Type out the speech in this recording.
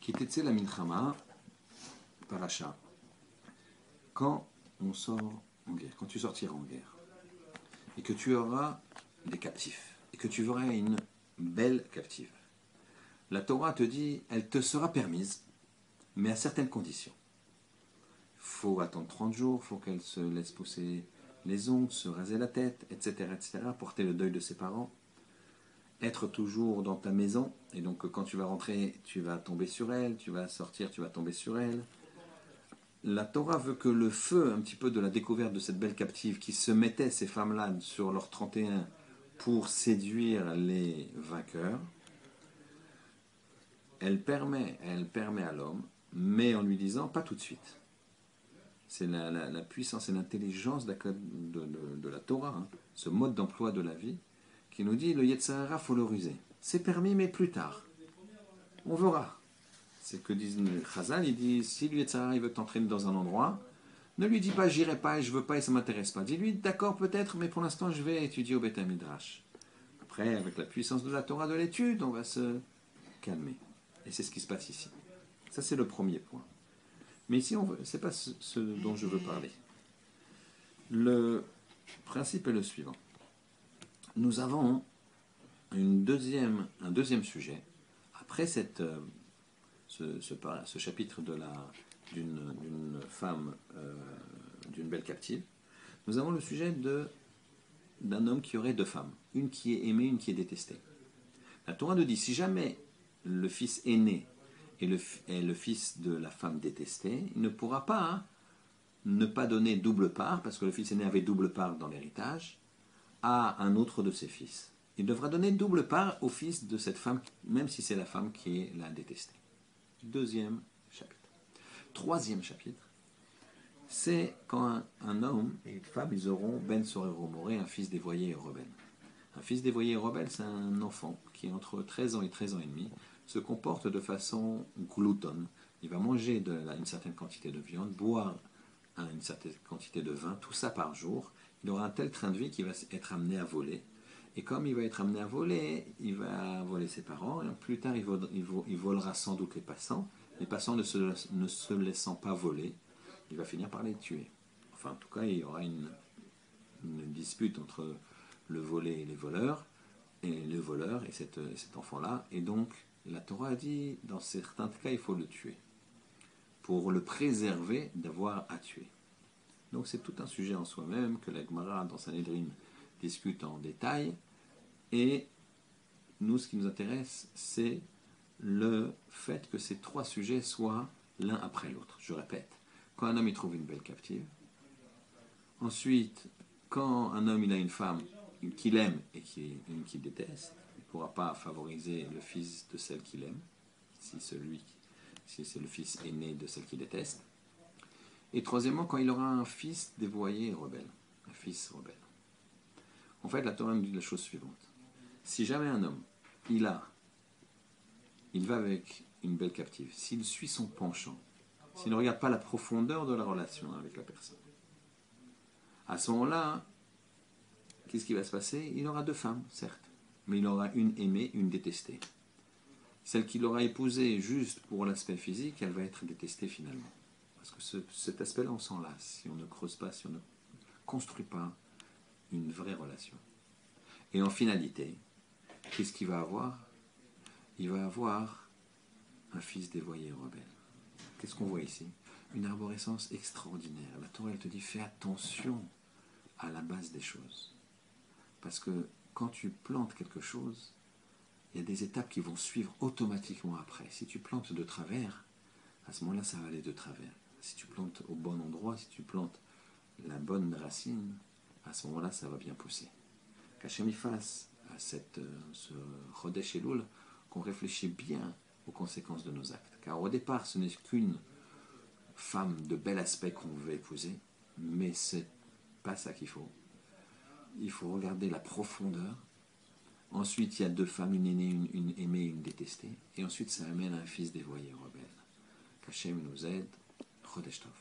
Kitetze la Milchama, Paracha. Quand on sort en guerre, quand tu sortiras en guerre, et que tu auras des captifs, et que tu verras une belle captive, la Torah te dit, elle te sera permise, mais à certaines conditions. Il faut attendre 30 jours, il faut qu'elle se laisse pousser les ongles, se raser la tête, etc., porter le deuil de ses parents, être toujours dans ta maison, et donc quand tu vas rentrer, tu vas tomber sur elle, tu vas sortir, tu vas tomber sur elle. La Torah veut que le feu, un petit peu de la découverte de cette belle captive qui se mettait, ces femmes-là, sur leur 31 pour séduire les vainqueurs, elle permet à l'homme, mais en lui disant pas tout de suite. C'est la puissance et l'intelligence de la Torah, hein, ce mode d'emploi de la vie, qui nous dit le Yetzer Hara, il faut le ruser. C'est permis, mais plus tard. On verra. C'est que disent Chazal, il dit si le Yetzer Hara il veut t'entraîner dans un endroit, ne lui dis pas j'irai pas et je veux pas et ça m'intéresse pas. Dis-lui d'accord peut-être, mais pour l'instant je vais étudier au Beth Midrash. Après, avec la puissance de la Torah de l'étude, on va se calmer. Et c'est ce qui se passe ici. Ça c'est le premier point. Mais ici, ce n'est pas ce dont je veux parler. Le principe est le suivant. Nous avons un deuxième sujet. Après ce chapitre d'une femme, d'une belle captive, nous avons le sujet d'un homme qui aurait deux femmes. Une qui est aimée, une qui est détestée. La Torah nous dit, si jamais le fils aîné est le fils de la femme détestée, il ne pourra pas ne pas donner double part, parce que le fils aîné avait double part dans l'héritage, à un autre de ses fils. Il devra donner double part au fils de cette femme, même si c'est la femme qui est la détestée. Deuxième chapitre. Troisième chapitre, c'est quand un homme et une femme, ils auront Ben Sorero Moré, un fils dévoyé et rebelle. Un fils dévoyé et rebelle, c'est un enfant qui, entre 13 ans et 13 ans et demi, se comporte de façon gloutonne. Il va manger une certaine quantité de viande, boire une certaine quantité de vin, tout ça par jour. Il aura un tel train de vie qu'il va être amené à voler. Et comme il va être amené à voler, il va voler ses parents, et plus tard il volera sans doute les passants. Les passants ne se laissant pas voler, il va finir par les tuer. Enfin, en tout cas, il y aura une dispute entre le volé et les voleurs, et le voleur et cet enfant-là. Et donc, la Torah a dit, dans certains cas, il faut le tuer, pour le préserver d'avoir à tuer. Donc c'est tout un sujet en soi-même que la Gemara dans Sanhedrin discute en détail. Et nous, ce qui nous intéresse, c'est le fait que ces trois sujets soient l'un après l'autre. Je répète, quand un homme il trouve une belle captive, ensuite, quand un homme il a une femme qu'il aime et qu'il déteste, il ne pourra pas favoriser le fils de celle qu'il aime, si c'est le fils aîné de celle qu'il déteste. Et troisièmement, quand il aura un fils dévoyé et rebelle, un fils rebelle. En fait, la Torah nous dit la chose suivante. Si jamais un homme, il va avec une belle captive, s'il suit son penchant, s'il ne regarde pas la profondeur de la relation avec la personne, à ce moment-là, qu'est-ce qui va se passer? Il aura deux femmes, certes, mais il aura une aimée, une détestée. Celle qu'il aura épousée juste pour l'aspect physique, elle va être détestée finalement. Parce que cet aspect-là, on s'en lasse si on ne creuse pas, si on ne construit pas une vraie relation. Et en finalité, qu'est-ce qu'il va avoir? Il va avoir un fils dévoyé et rebelle. Qu'est-ce qu'on voit ici? Une arborescence extraordinaire. La Torah, elle te dit, fais attention à la base des choses. Parce que quand tu plantes quelque chose, il y a des étapes qui vont suivre automatiquement après. Si tu plantes de travers, à ce moment-là, ça va aller de travers. Si tu plantes au bon endroit, si tu plantes la bonne racine, à ce moment-là, ça va bien pousser. Qu'Hachem y fasse à ce Chodesh Elul, qu'on réfléchit bien aux conséquences de nos actes. Car au départ, ce n'est qu'une femme de bel aspect qu'on veut épouser, mais c'est pas ça qu'il faut. Il faut regarder la profondeur. Ensuite, il y a deux femmes, une aînée, une aimée, une détestée. Et ensuite, ça amène à un fils dévoyé rebelle. Qu'Hachem nous aide. Chodesh Tov.